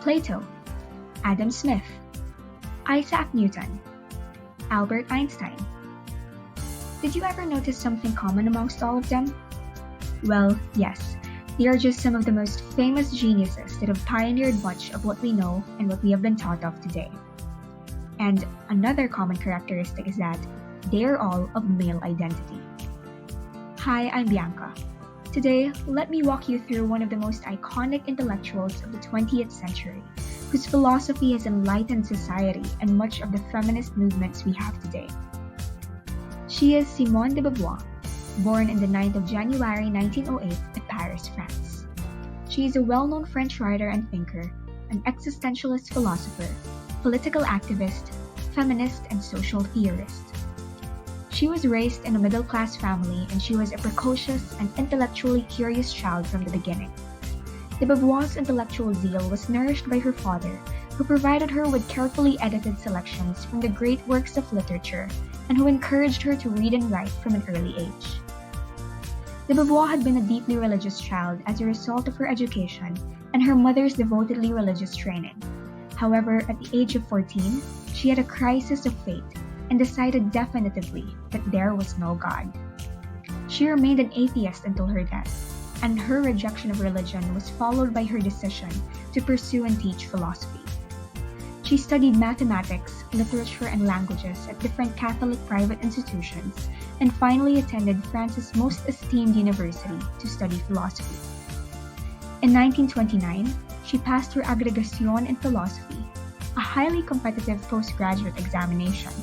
Plato, Adam Smith, Isaac Newton, Albert Einstein. Did you ever notice something common amongst all of them? Well, yes, they are just some of the most famous geniuses that have pioneered much of what we know and what we have been taught of today. And another common characteristic is that they are all of male identity. Hi, I'm Bianca. Today, let me walk you through one of the most iconic intellectuals of the 20th century, whose philosophy has enlightened society and much of the feminist movements we have today. She is Simone de Beauvoir, born in the 9th of January 1908 at Paris, France. She is a well-known French writer and thinker, an existentialist philosopher, political activist, feminist, and social theorist. She was raised in a middle-class family and she was a precocious and intellectually curious child from the beginning. De Beauvoir's intellectual zeal was nourished by her father, who provided her with carefully edited selections from the great works of literature and who encouraged her to read and write from an early age. De Beauvoir had been a deeply religious child as a result of her education and her mother's devotedly religious training. However, at the age of 14, she had a crisis of faith and decided definitively that there was no God. She remained an atheist until her death, and her rejection of religion was followed by her decision to pursue and teach philosophy. She studied mathematics, literature, and languages at different Catholic private institutions, and finally attended France's most esteemed university to study philosophy. In 1929, she passed her agrégation in philosophy, a highly competitive postgraduate examination.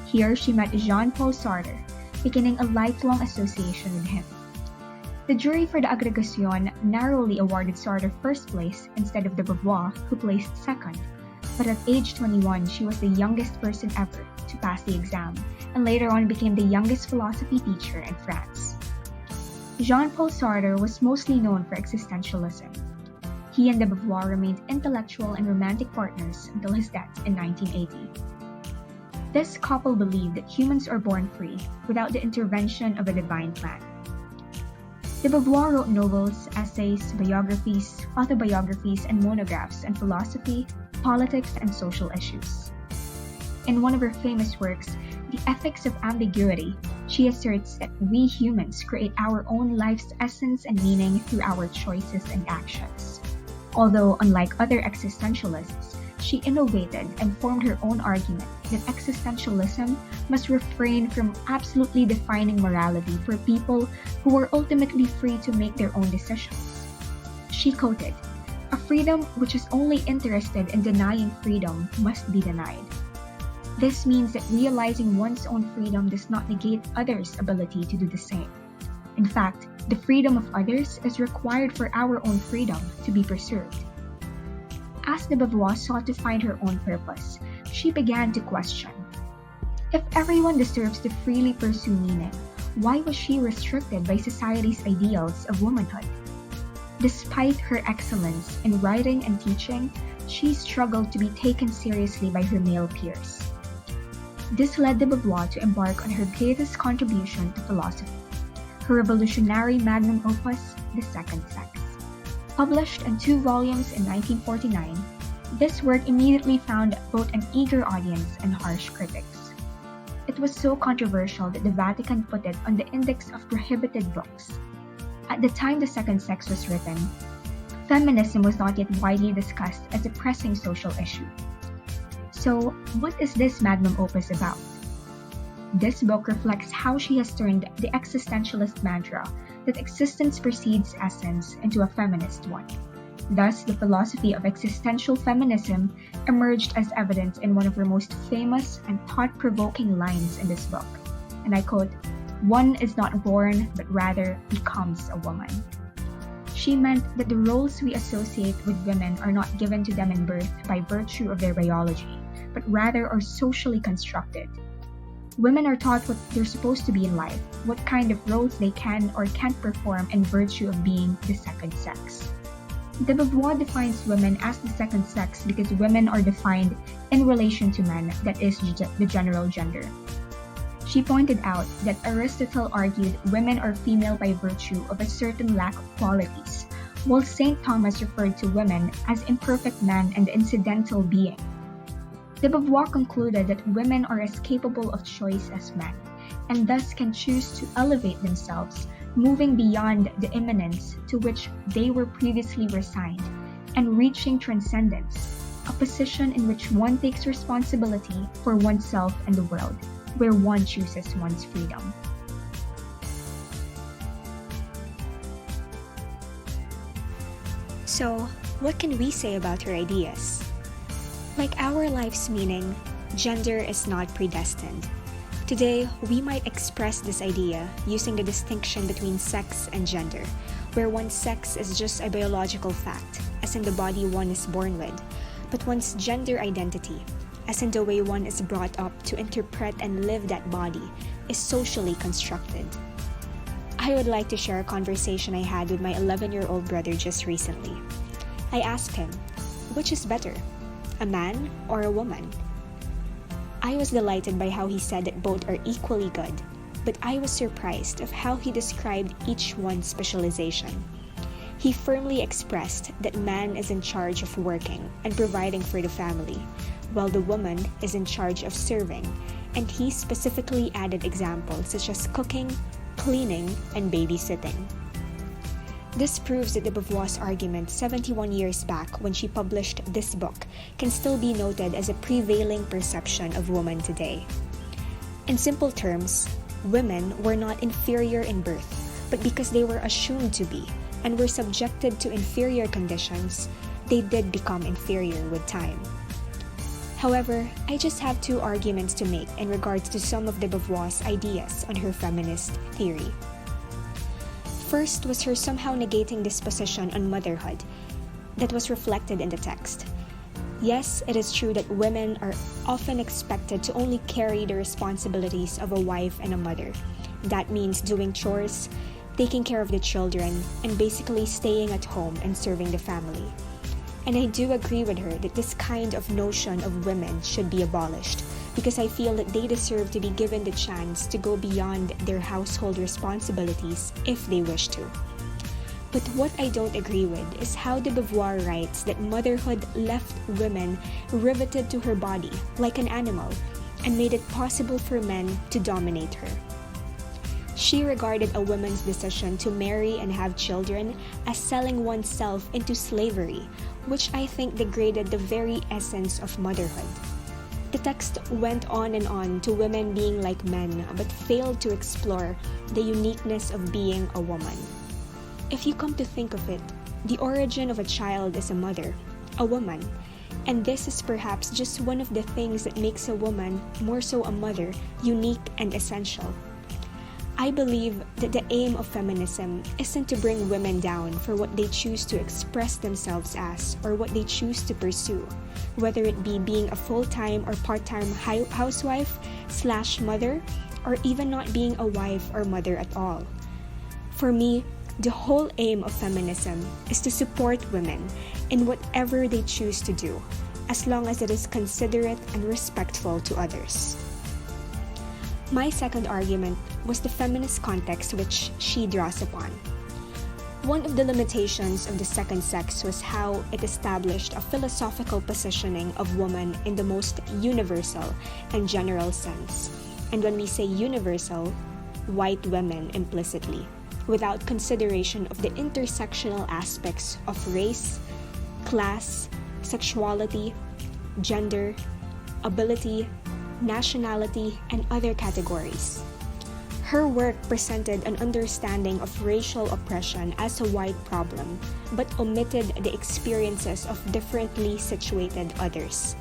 Here, she met Jean-Paul Sartre, beginning a lifelong association with him. The jury for the agrégation narrowly awarded Sartre first place instead of de Beauvoir, who placed second. But at age 21, she was the youngest person ever to pass the exam, and later on became the youngest philosophy teacher in France. Jean-Paul Sartre was mostly known for existentialism. He and de Beauvoir remained intellectual and romantic partners until his death in 1980. This couple believed that humans are born free without the intervention of a divine plan. De Beauvoir wrote novels, essays, biographies, autobiographies, and monographs on philosophy, politics, and social issues. In one of her famous works, The Ethics of Ambiguity, she asserts that we humans create our own life's essence and meaning through our choices and actions. Although, unlike other existentialists, she innovated and formed her own argument that existentialism must refrain from absolutely defining morality for people who are ultimately free to make their own decisions. She quoted, "A freedom which is only interested in denying freedom must be denied." This means that realizing one's own freedom does not negate others' ability to do the same. In fact, the freedom of others is required for our own freedom to be preserved. As de Beauvoir sought to find her own purpose, she began to question. If everyone deserves to freely pursue meaning, why was she restricted by society's ideals of womanhood? Despite her excellence in writing and teaching, she struggled to be taken seriously by her male peers. This led de Beauvoir to embark on her greatest contribution to philosophy, her revolutionary magnum opus, The Second Sex. Published in 2 volumes in 1949, this work immediately found both an eager audience and harsh critics. It was so controversial that the Vatican put it on the index of prohibited books. At the time The Second Sex was written, feminism was not yet widely discussed as a pressing social issue. So, what is this magnum opus about? This book reflects how she has turned the existentialist mantra that existence precedes essence into a feminist one. Thus, the philosophy of existential feminism emerged as evidence in one of her most famous and thought-provoking lines in this book. And I quote, "One is not born, but rather becomes a woman." She meant that the roles we associate with women are not given to them in birth by virtue of their biology, but rather are socially constructed. Women are taught what they're supposed to be in life, what kind of roles they can or can't perform in virtue of being the second sex. De Beauvoir defines women as the second sex because women are defined in relation to men, that is, the general gender. She pointed out that Aristotle argued women are female by virtue of a certain lack of qualities, while St. Thomas referred to women as imperfect man and incidental being. De Beauvoir concluded that women are as capable of choice as men, and thus can choose to elevate themselves, moving beyond the immanence to which they were previously resigned, and reaching transcendence, a position in which one takes responsibility for oneself and the world, where one chooses one's freedom. So, what can we say about her ideas? Like our life's meaning, gender is not predestined. Today, we might express this idea using the distinction between sex and gender, where one's sex is just a biological fact, as in the body one is born with, but one's gender identity, as in the way one is brought up to interpret and live that body, is socially constructed. I would like to share a conversation I had with my 11-year-old brother just recently. I asked him, which is better, a man or a woman? I was delighted by how he said that both are equally good, but I was surprised of how he described each one's specialization. He firmly expressed that man is in charge of working and providing for the family, while the woman is in charge of serving, and he specifically added examples such as cooking, cleaning, and babysitting. This proves that de Beauvoir's argument 71 years back when she published this book can still be noted as a prevailing perception of women today. In simple terms, women were not inferior in birth, but because they were assumed to be and were subjected to inferior conditions, they did become inferior with time. However, I just have two arguments to make in regards to some of de Beauvoir's ideas on her feminist theory. First was her somehow negating this position on motherhood that was reflected in the text. Yes, it is true that women are often expected to only carry the responsibilities of a wife and a mother. That means doing chores, taking care of the children, and basically staying at home and serving the family. And I do agree with her that this kind of notion of women should be abolished, because I feel that they deserve to be given the chance to go beyond their household responsibilities if they wish to. But what I don't agree with is how de Beauvoir writes that motherhood left women riveted to her body like an animal and made it possible for men to dominate her. She regarded a woman's decision to marry and have children as selling oneself into slavery, which I think degraded the very essence of motherhood. The text went on and on to women being like men, but failed to explore the uniqueness of being a woman. If you come to think of it, the origin of a child is a mother, a woman, and this is perhaps just one of the things that makes a woman, more so a mother, unique and essential. I believe that the aim of feminism isn't to bring women down for what they choose to express themselves as or what they choose to pursue, whether it be being a full-time or part-time housewife/mother, or even not being a wife or mother at all. For me, the whole aim of feminism is to support women in whatever they choose to do, as long as it is considerate and respectful to others. My second argument was the feminist context which she draws upon. One of the limitations of the second sex was how it established a philosophical positioning of woman in the most universal and general sense. And when we say universal, white women implicitly, without consideration of the intersectional aspects of race, class, sexuality, gender, ability, nationality, and other categories. Her work presented an understanding of racial oppression as a white problem, but omitted the experiences of differently situated others.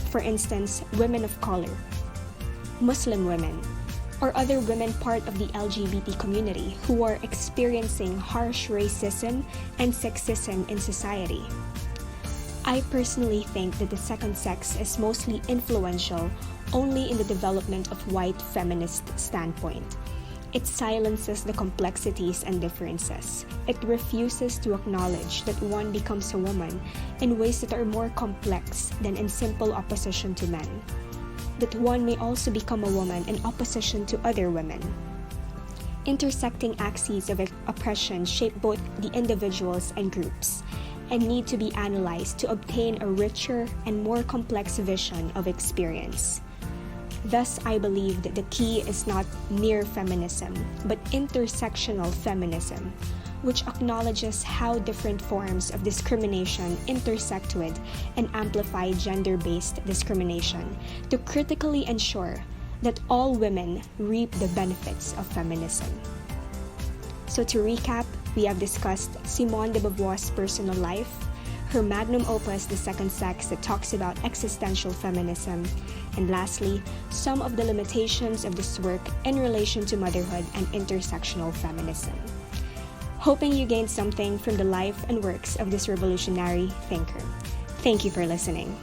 For instance, women of color, Muslim women, or other women part of the LGBT community who are experiencing harsh racism and sexism in society. I personally think that the second sex is mostly influential only in the development of white feminist standpoint. It silences the complexities and differences. It refuses to acknowledge that one becomes a woman in ways that are more complex than in simple opposition to men. That one may also become a woman in opposition to other women. Intersecting axes of oppression shape both the individuals and groups, and need to be analyzed to obtain a richer and more complex vision of experience. Thus, I believe that the key is not mere feminism, but intersectional feminism, which acknowledges how different forms of discrimination intersect with and amplify gender-based discrimination to critically ensure that all women reap the benefits of feminism. So to recap, we have discussed Simone de Beauvoir's personal life, her magnum opus, The Second Sex, that talks about existential feminism, and lastly, some of the limitations of this work in relation to motherhood and intersectional feminism. Hoping you gained something from the life and works of this revolutionary thinker. Thank you for listening.